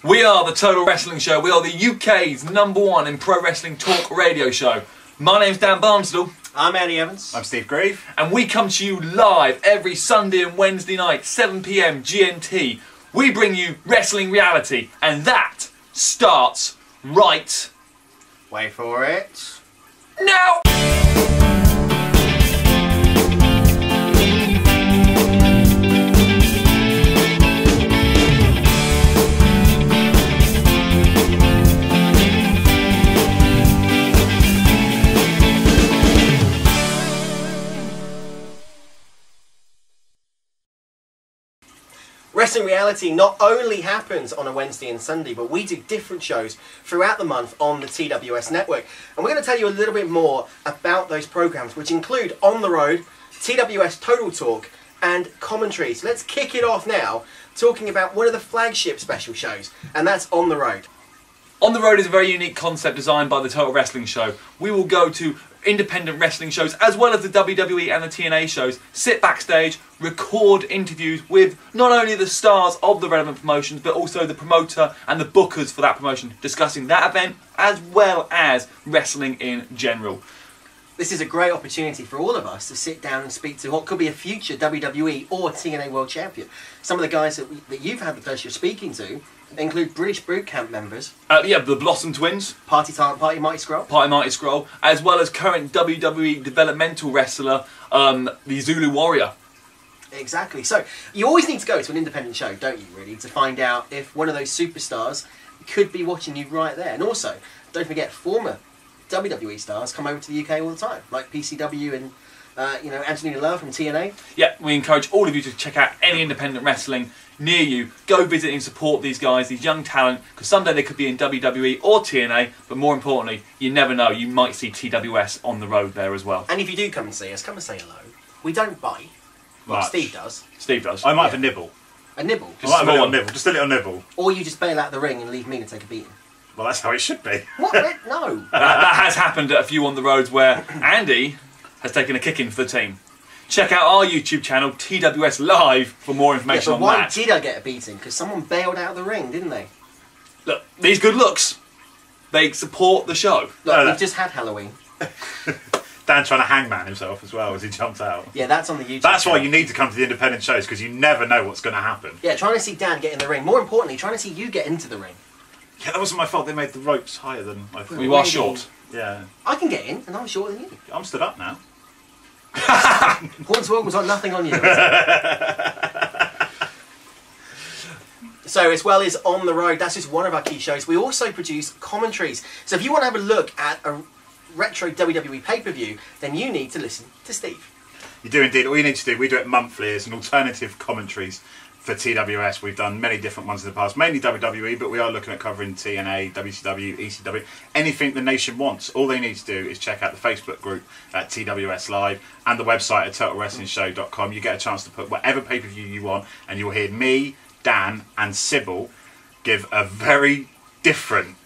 We are the Total Wrestling Show. We are the UK's #1 in pro wrestling talk radio show. My name's Dan Barnstable. I'm Andy Evans. I'm Steve Grieve. And we come to you live every Sunday and Wednesday night, 7 PM GMT. We bring you wrestling reality, and that starts right Wait for it. now! Wrestling reality not only happens on a Wednesday and Sunday, but we do different shows throughout the month on the TWS network. And we're going to tell you a little bit more about those programs, which include On the Road, TWS Total Talk, and Commentary. So let's kick it off now, talking about one of the flagship special shows, and that's On the Road. On the Road is a very unique concept designed by the Total Wrestling Show. We will go to independent wrestling shows as well as the WWE and the TNA shows, sit backstage, record interviews with not only the stars of the relevant promotions but also the promoter and the bookers for that promotion, discussing that event as well as wrestling in general. This is a great opportunity for all of us to sit down and speak to what could be a future WWE or TNA World Champion. Some of the guys that you've had the pleasure of speaking to include British Boot Camp members. Yeah, the Blossom Twins. Party Mighty Scroll. Party Mighty Scroll. As well as current WWE developmental wrestler, the Zulu Warrior. Exactly. So, you always need to go to an independent show, don't you, really, to find out if one of those superstars could be watching you right there. And also, don't forget, former WWE stars come over to the UK all the time, like PCW and Antonina Love from TNA. Yeah, we encourage all of you to check out any independent wrestling near you. Go visit and support these guys, these young talent, because someday they could be in WWE or TNA, but more importantly, you never know, you might see TWS on the road there as well. And if you do come and see us, come and say hello. We don't bite. Well, Steve does. Steve does. I might have a nibble. A nibble? Just a little nibble. Just a little nibble. Or you just bail out the ring and leave me to take a beating. Well, that's how it should be. What? No. That has happened at a few on the roads where Andy has taken a kicking for the team. Check out our YouTube channel, TWS Live, for more information on that. Why did I get a beating? Because someone bailed out of the ring, didn't they? Look, these good looks, they support the show. Look, we've just had Halloween. Dan trying to hangman himself as well as he jumps out. Yeah, that's on the YouTube That's channel. why you need to come to the independent shows, because you never know what's going to happen. Yeah, trying to see Dan get in the ring. More importantly, trying to see you get into the ring. Yeah, that wasn't my fault. They made the ropes higher than I thought. You are short. Yeah. I can get in, and I'm shorter than you. I'm stood up now. Hornswoggle got nothing on you. So, as well as On the Road, that's just one of our key shows. We also produce commentaries. So, if you want to have a look at a retro WWE pay-per-view, then you need to listen to Steve. You do indeed. All you need to do, we do it monthly as an alternative commentaries for TWS. We've done many different ones in the past, mainly WWE, but we are looking at covering TNA, WCW, ECW, anything the nation wants. All they need to do is check out the Facebook group at TWS Live and the website at TotalWrestlingShow.com. You get a chance to put whatever pay-per-view you want, and you'll hear me, Dan, and Sybil give a very different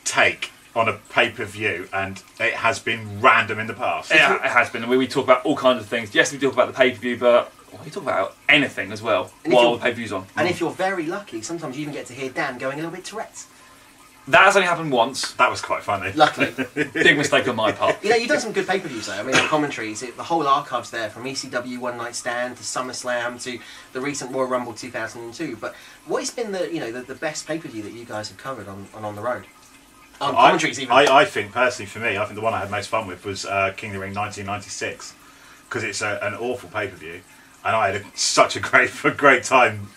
take on a pay-per-view, and it has been random in the past. Yeah, it has been. We talk about all kinds of things. Yes, we talk about the pay-per-view, but we talk about anything as well while the pay-per-view's on. And if you're very lucky, sometimes you even get to hear Dan going a little bit Tourette's. That has only happened once. That was quite funny. Luckily. Big mistake on my part. You know, you've done some good pay-per-views though. I mean, the commentaries, the whole archive's there, from ECW One Night Stand to SummerSlam to the recent Royal Rumble 2002. But what has been the best pay-per-view that you guys have covered on the road? On commentaries even. I think, personally for me, I think the one I had most fun with was King of the Ring 1996, because it's an awful pay-per-view, and I had such a great time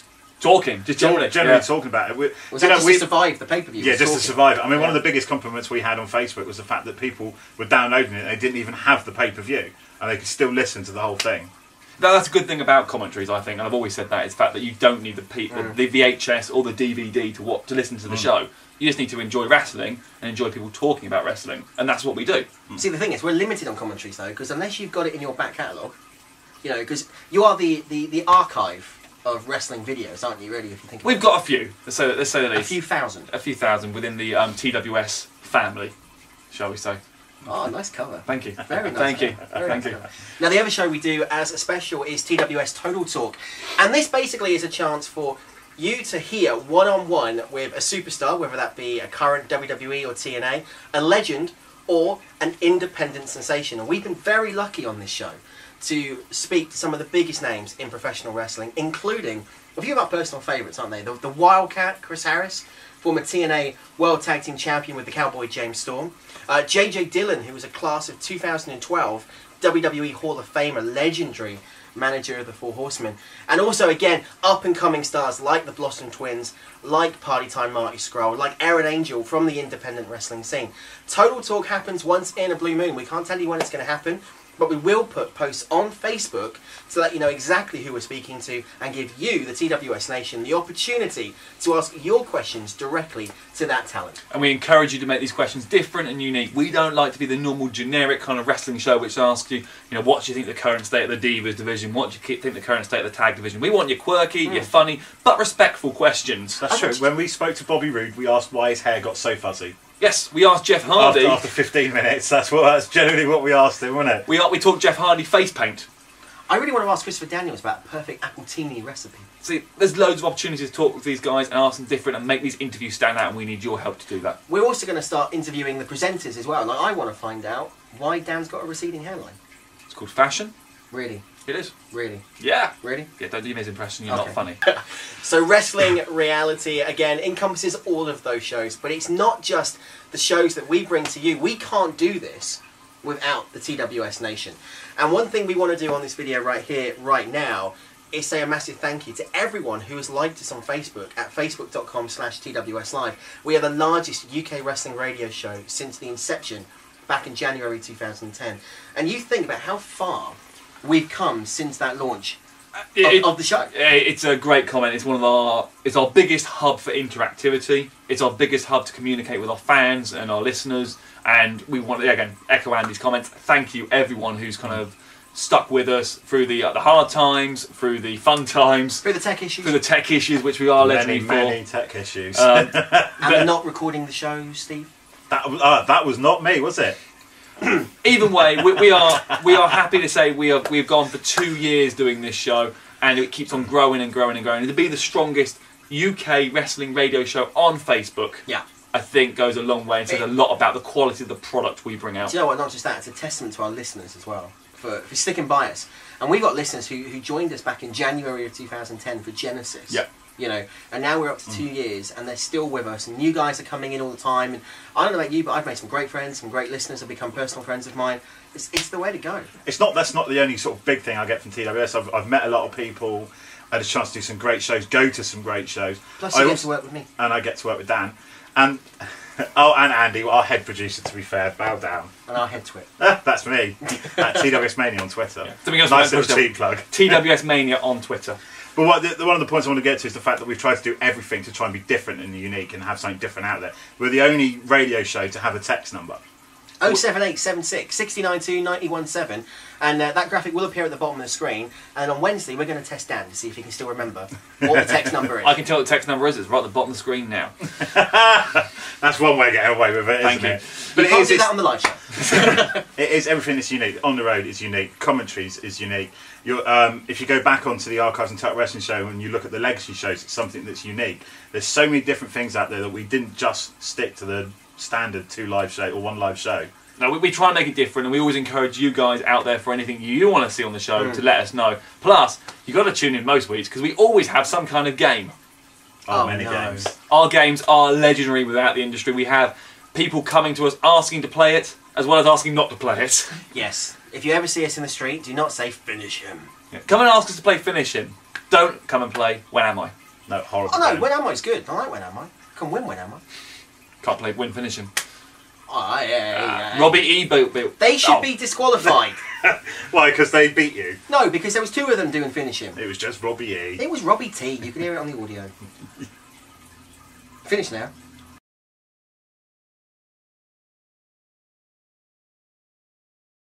Talking, just generally talking about it. Was that just to survive the pay-per-view? Yeah, just to survive it. I mean, one of the biggest compliments we had on Facebook was the fact that people were downloading it and they didn't even have the pay-per-view, and they could still listen to the whole thing. That's a good thing about commentaries, I think, and I've always said that, is the fact that you don't need the VHS or the DVD to listen to the show. You just need to enjoy wrestling and enjoy people talking about wrestling, and that's what we do. See, the thing is, we're limited on commentaries though, because unless you've got it in your back catalogue, because you are the archive of wrestling videos, aren't you? Really, if you think we've got a few. Let's say the least. A few thousand within the TWS family, shall we say? Oh, nice cover. Thank you. Very nice. Thank you. Thank you. Now, the other show we do as a special is TWS Total Talk, and this basically is a chance for you to hear one-on-one with a superstar, whether that be a current WWE or TNA, a legend, or an independent sensation. And we've been very lucky on this show to speak to some of the biggest names in professional wrestling, including a few of our personal favourites, aren't they? The Wildcat, Chris Harris, former TNA World Tag Team Champion with the Cowboy James Storm. JJ Dillon, who was a class of 2012 WWE Hall of Famer, legendary manager of the Four Horsemen. And also, again, up-and-coming stars like the Blossom Twins, like Party Time Marty Scurll, like Aaron Angel from the independent wrestling scene. Total Talk happens once in a blue moon. We can't tell you when it's going to happen, but we will put posts on Facebook to let you know exactly who we're speaking to and give you, the TWS Nation, the opportunity to ask your questions directly to that talent. And we encourage you to make these questions different and unique. We don't like to be the normal generic kind of wrestling show which asks you, what do you think the current state of the Divas division? What do you think the current state of the tag division? We want your quirky, your funny, but respectful questions. That's true. When we spoke to Bobby Roode, we asked why his hair got so fuzzy. Yes, we asked Jeff Hardy. After 15 minutes, that's generally what we asked him, wasn't it? We talked Jeff Hardy face paint. I really want to ask Christopher Daniels about a perfect appletini recipe. See, there's loads of opportunities to talk with these guys and ask them different and make these interviews stand out, and we need your help to do that. We're also going to start interviewing the presenters as well. Like, I want to find out why Dan's got a receding hairline. It's called fashion. Really? It is. Really? Yeah. Really? Yeah, don't do me his impression, you're not funny. So Wrestling Reality, again, encompasses all of those shows, but it's not just the shows that we bring to you. We can't do this without the TWS Nation. And one thing we want to do on this video right here, right now, is say a massive thank you to everyone who has liked us on Facebook at facebook.com/TWS Live. We are the largest UK wrestling radio show since the inception back in January 2010. And you think about how far we've come since that launch of the show. It's a great comment. It's it's our biggest hub for interactivity. It's our biggest hub to communicate with our fans and our listeners. And we want to, again, echo Andy's comments. Thank you, everyone who's kind of stuck with us through the hard times, through the fun times, through the tech issues, which we are legendary for. Many tech issues. And not recording the show, Steve. That was not me, was it? Either way, we are happy to say we've gone for 2 years doing this show, and it keeps on growing and growing and growing. And to be the strongest UK wrestling radio show on Facebook, yeah, I think goes a long way and says a lot about the quality of the product we bring out. Do you know what? Not just that, it's a testament to our listeners as well for sticking by us. And we've got listeners who joined us back in January of 2010 for Genesis. Yep. And now we're up to 2 years, and they're still with us. And new guys are coming in all the time. And I don't know about you, but I've made some great friends, some great listeners have become personal friends of mine. It's the way to go. That's not the only sort of big thing I get from TWS. I've met a lot of people. I had a chance to do some great shows, go to some great shows. Plus, you get to work with me, and I get to work with Dan, and and Andy, our head producer. To be fair, bow down. And our head twit. That's me at TWS Mania on Twitter. Yeah. Nice little cheap plug. TWS Mania on Twitter. But one of the points I want to get to is the fact that we've tried to do everything to try and be different and unique and have something different out there. We're the only radio show to have a text number. 07876 692 917, and that graphic will appear at the bottom of the screen. And on Wednesday, we're going to test Dan to see if he can still remember what the text number is. I can tell what the text number is. It's right at the bottom of the screen now. That's one way of getting away with it, isn't it? But you can't do that on the live show. It is everything that's unique. On the road is unique. Commentaries is unique. If you go back onto the archives and Total Wrestling Show and you look at the legacy shows, it's something that's unique. There's so many different things out there that we didn't just stick to the standard 2 live show or 1 live show. No, we try and make it different, and we always encourage you guys out there for anything you want to see on the show to let us know. Plus, you've got to tune in most weeks because we always have some kind of game. Many games. Our games are legendary without the industry. We have people coming to us asking to play it, as well as asking not to play it. Yes. If you ever see us in the street, do not say, "Finish him." Yeah. Come and ask us to play Finish Him. Don't come and play When Am I? No, horrible. Oh no, When Am I's good. I like When Am I. Can win When Am I. Can't play Win Finish Him. Oh, yeah. Robbie E. built. They should be disqualified. Why? Because they beat you? No, because there was 2 of them doing Finish Him. It was just Robbie E. It was Robbie T. You can hear it on the audio. Finish now.